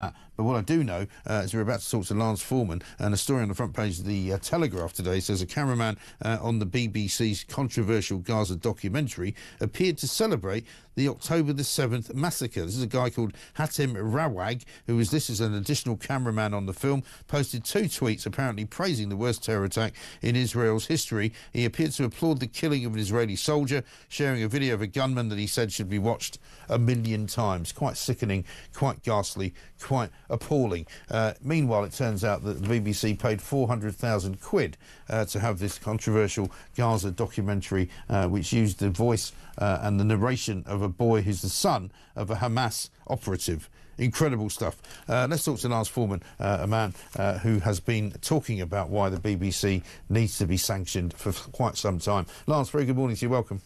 But what I do know is we're about to talk to Lance Foreman, and a story on the front page of the Telegraph today says a cameraman on the BBC's controversial Gaza documentary appeared to celebrate the October the 7th massacre. This is a guy called Hatem Rawag, who is this is an additional cameraman on the film, posted 2 tweets apparently praising the worst terror attack in Israel's history. He appeared to applaud the killing of an Israeli soldier, sharing a video of a gunman that he said should be watched 1,000,000 times. Quite sickening, quite ghastly, quite appalling. Meanwhile, it turns out that the BBC paid 400,000 quid to have this controversial Gaza documentary, which used the voice and the narration of a boy who's the son of a Hamas operative. Incredible stuff. Let's talk to Lance Foreman, a man who has been talking about why the BBC needs to be sanctioned for quite some time. Lance, very good morning to you. Welcome.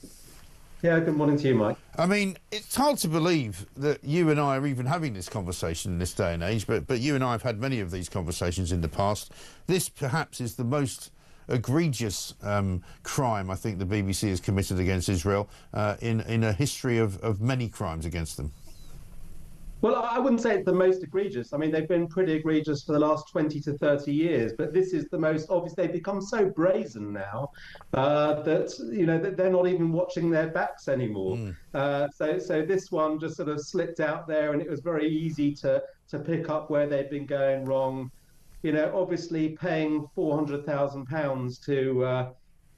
Yeah, good morning to you, Mike. I mean, it's hard to believe that you and I are even having this conversation in this day and age, but you and I have had many of these conversations in the past. This perhaps is the most egregious crime I think the BBC has committed against Israel in a history of many crimes against them. Well, I wouldn't say it's the most egregious. I mean, they've been pretty egregious for the last 20 to 30 years, but this is the most obvious. They've become so brazen now that, you know, that they're not even watching their backs anymore. So this one just sort of slipped out there, and it was very easy to pick up where they'd been going wrong. You know, obviously paying £400,000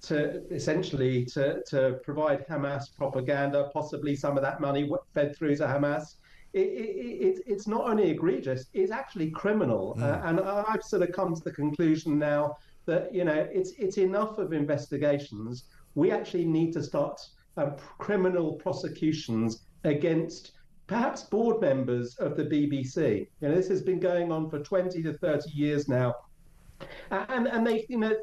to essentially to provide Hamas propaganda, possibly some of that money fed through to Hamas. It's not only egregious, it's actually criminal. And I've sort of come to the conclusion now that, you know, it's enough of investigations. We actually need to start criminal prosecutions against perhaps board members of the BBC. You know, this has been going on for 20 to 30 years now. And they, you know,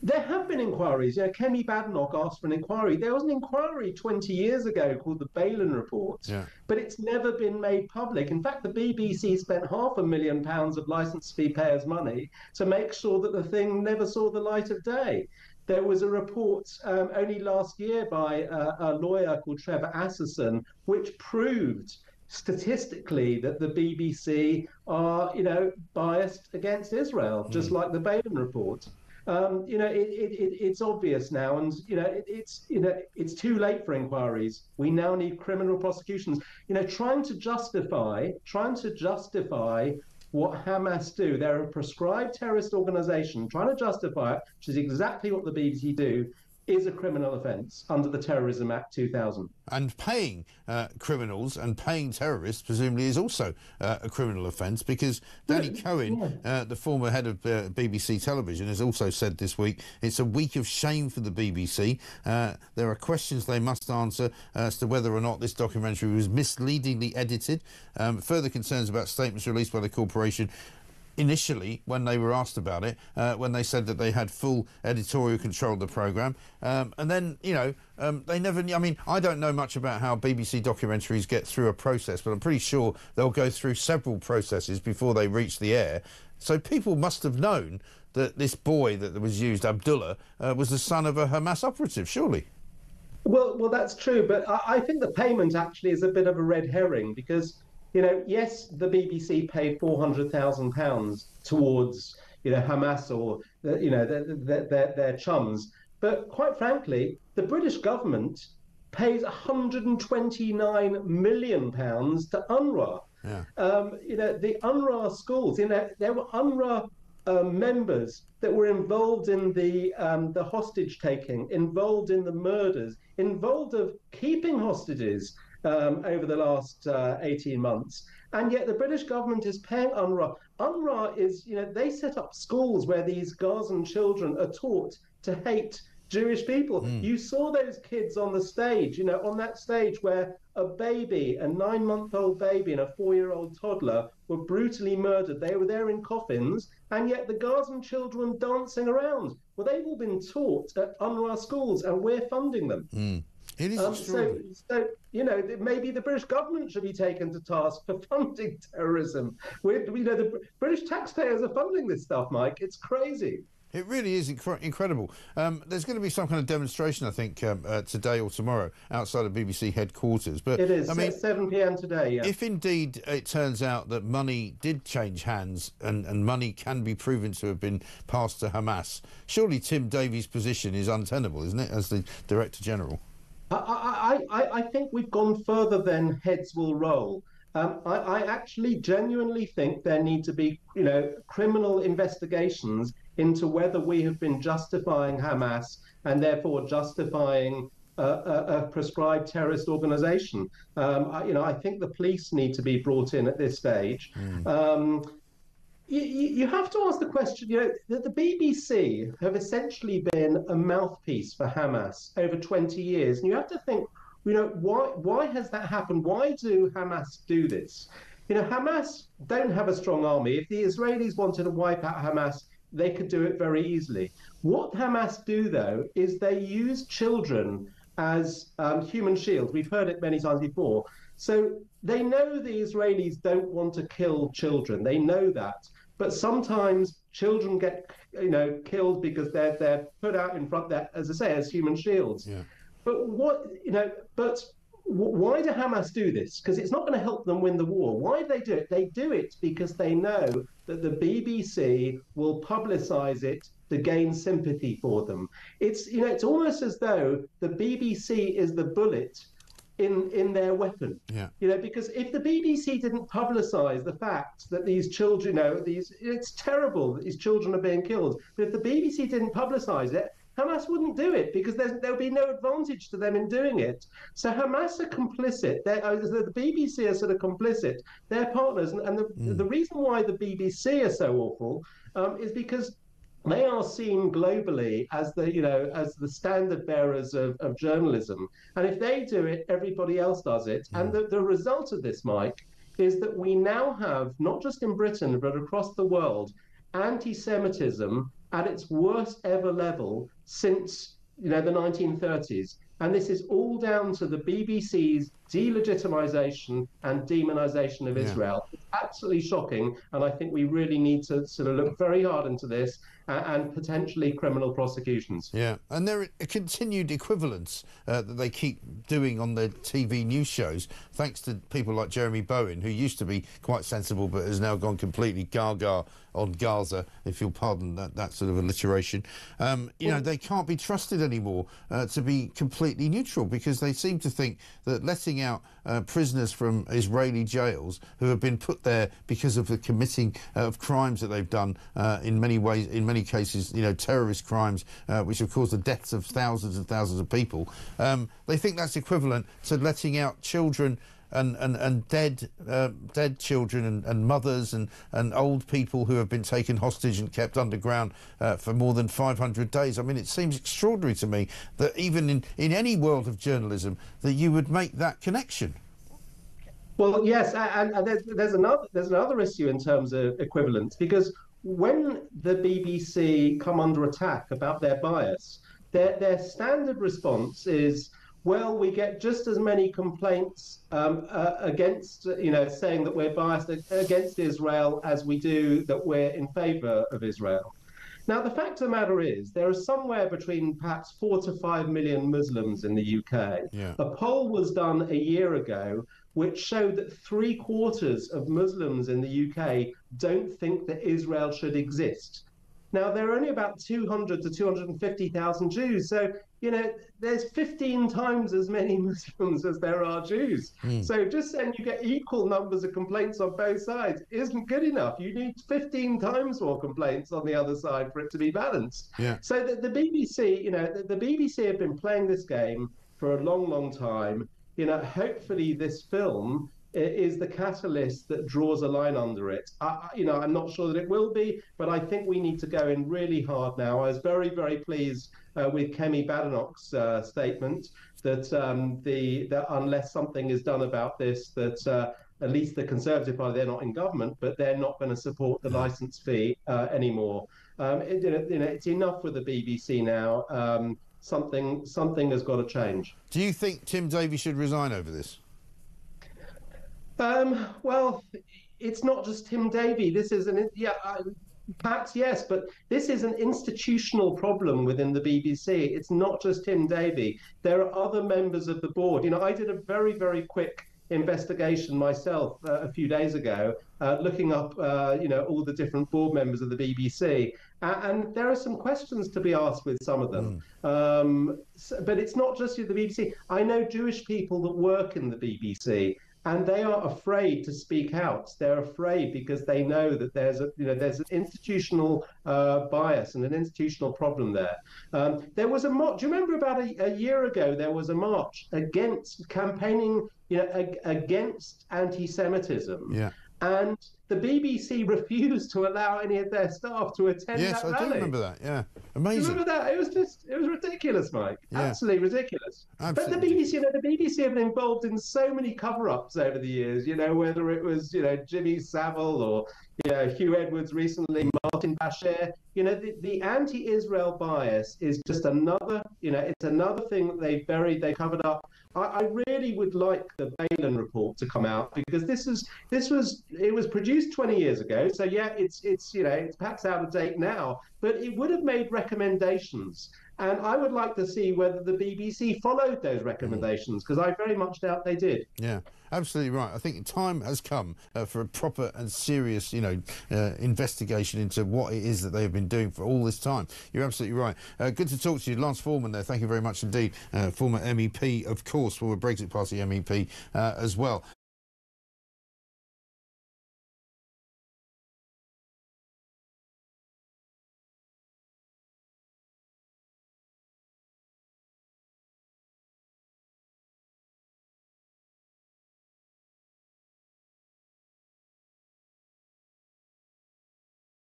there have been inquiries. You know, Kemi Badenoch asked for an inquiry. There was an inquiry 20 years ago called the Balin Report, but it's never been made public. In fact, the BBC spent £500,000 of licence fee payers' money to make sure that the thing never saw the light of day. There was a report only last year by a lawyer called Trevor Asserson, which proved statistically that the BBC are, you know, biased against Israel, just like the Balin Report. You know, it's obvious now, and you know, it's too late for inquiries. We now need criminal prosecutions. You know, trying to justify what Hamas do. They're a proscribed terrorist organization. Trying to justify it, which is exactly what the BBC do, is a criminal offence under the Terrorism Act 2000. And paying criminals and paying terrorists presumably is also a criminal offence, because Danny Cohen, the former head of BBC Television, has also said this week it's a week of shame for the BBC. There are questions they must answer as to whether or not this documentary was misleadingly edited. Further concerns about statements released by the corporation initially, when they were asked about it, when they said that they had full editorial control of the programme. And then, you know, they never... I mean, I don't know much about how BBC documentaries get through a process, but I'm pretty sure they'll go through several processes before they reach the air. So people must have known that this boy that was used, Abdullah, was the son of a Hamas operative, surely. Well, that's true, but I think the payment actually is a bit of a red herring, because, you know, yes, the BBC paid £400,000 towards, you know, Hamas or, you know, their chums. But quite frankly, the British government pays £129 million to UNRWA. You know, the UNRWA schools, you know, there were UNRWA members that were involved in the hostage taking, involved in the murders, involved of keeping hostages over the last 18 months. And yet the British government is paying UNRWA. UNRWA is, you know, they set up schools where these Gazan children are taught to hate Jewish people. You saw those kids on the stage, you know, on that stage where a baby, a 9-month-old baby and a 4-year-old toddler were brutally murdered. They were there in coffins, and yet the Gazan children dancing around. Well, they've all been taught at UNRWA schools, and we're funding them. It is extraordinary. So, you know, maybe the British government should be taken to task for funding terrorism. You know, the British taxpayers are funding this stuff, Mike. It's crazy. It really is incredible. There's going to be some kind of demonstration, I think, today or tomorrow outside of BBC headquarters. But It is. I mean, It's 7 p.m. today, yeah. if indeed it turns out that money did change hands and money can be proven to have been passed to Hamas, surely Tim Davies' position is untenable, isn't it, as the Director General? I think we've gone further than heads will roll. I actually genuinely think there need to be, criminal investigations into whether we have been justifying Hamas and therefore justifying a prescribed terrorist organization. I think the police need to be brought in at this stage. You have to ask the question, that the BBC have essentially been a mouthpiece for Hamas over 20 years. And you have to think, why has that happened? Why do Hamas do this? Hamas don't have a strong army. If the Israelis wanted to wipe out Hamas, they could do it very easily. What Hamas do, though, is they use children as human shields. We've heard it many times before. So they know the Israelis don't want to kill children. They know that. But sometimes children get, killed because they're put out in front there, as I say, as human shields. Yeah. But why do Hamas do this? Because it's not going to help them win the war. Why do they do it? They do it because they know that the BBC will publicise it to gain sympathy for them. It's almost as though the BBC is the bullet in their weapon. Yeah. Because if the BBC didn't publicise the fact that these children, it's terrible that these children are being killed. But if the BBC didn't publicise it, Hamas wouldn't do it because there'll be no advantage to them in doing it. So Hamas are complicit. The BBC are sort of complicit. They're partners, and the reason why the BBC are so awful is because they are seen globally as the standard bearers of journalism. And if they do it, everybody else does it. And the result of this, Mike, is that we now have, not just in Britain, but across the world, anti-Semitism at its worst ever level since the 1930s. And this is all down to the BBC's delegitimization and demonization of Israel. It's absolutely shocking. And I think we really need to sort of look very hard into this and potentially criminal prosecutions. Yeah, and there are continued equivalents that they keep doing on their TV news shows, thanks to people like Jeremy Bowen, who used to be quite sensible but has now gone completely gaga on Gaza, if you'll pardon that sort of alliteration. They can't be trusted anymore to be completely neutral, because they seem to think that letting out prisoners from Israeli jails who have been put there because of the committing of crimes that they've done, in many cases, terrorist crimes, which have caused the deaths of thousands and thousands of people. They think that's equivalent to letting out children and dead children and mothers and old people who have been taken hostage and kept underground for more than 500 days. I mean, it seems extraordinary to me that even in any world of journalism that you would make that connection. Well, yes, and there's another issue in terms of equivalence, because when the BBC come under attack about their bias, their standard response is, well, we get just as many complaints against, saying that we're biased against Israel as we do that we're in favour of Israel. Now, the fact of the matter is, there are somewhere between perhaps 4 to 5 million Muslims in the UK. Yeah. A poll was done a year ago which showed that 3/4 of Muslims in the UK don't think that Israel should exist. Now, there are only about 200 to 250,000 Jews. So, there's 15 times as many Muslims as there are Jews. So just saying you get equal numbers of complaints on both sides isn't good enough. You need 15 times more complaints on the other side for it to be balanced. Yeah. So the BBC, the BBC have been playing this game for a long, long time. Hopefully this film is the catalyst that draws a line under it. I'm not sure that it will be, but I think we need to go in really hard now. I was very, very pleased with Kemi Badenoch's statement that that unless something is done about this, that at least the Conservative Party, they're not in government, but they're not going to support the licence fee anymore. It's enough with the BBC now. Something has got to change. Do you think Tim Davies should resign over this? Well, it's not just Tim Davie. This is Perhaps yes, but this is an institutional problem within the BBC. It's not just Tim Davie. There are other members of the board. I did a very, very quick investigation myself a few days ago, looking up, all the different board members of the BBC, and there are some questions to be asked with some of them. But it's not just the BBC. I know Jewish people that work in the BBC, and they are afraid to speak out. They're afraid because they know that there's an institutional bias and an institutional problem there. There was a march. Do you remember about a year ago? There was a march against campaigning, against anti-Semitism. Yeah. And the BBC refused to allow any of their staff to attend Yes, that I do rally. remember that. Yeah, amazing. You remember that? It was ridiculous, Mike. Yeah. Absolutely ridiculous. Absolutely. But the BBC, the BBC have been involved in so many cover-ups over the years. Whether it was Jimmy Savile or Hugh Edwards recently, Martin Bashir. The anti-Israel bias is just another. It's another thing that they buried, they covered up. I really would like the Balin report to come out, because it was produced 20 years ago. So yeah, it's perhaps out of date now, but it would have made recommendations. And I would like to see whether the BBC followed those recommendations, because I very much doubt they did. Yeah, absolutely right. I think time has come for a proper and serious, investigation into what it is that they have been doing for all this time. You're absolutely right. Good to talk to you, Lance Foreman there. Thank you very much indeed. Former MEP, of course, former Brexit Party MEP as well.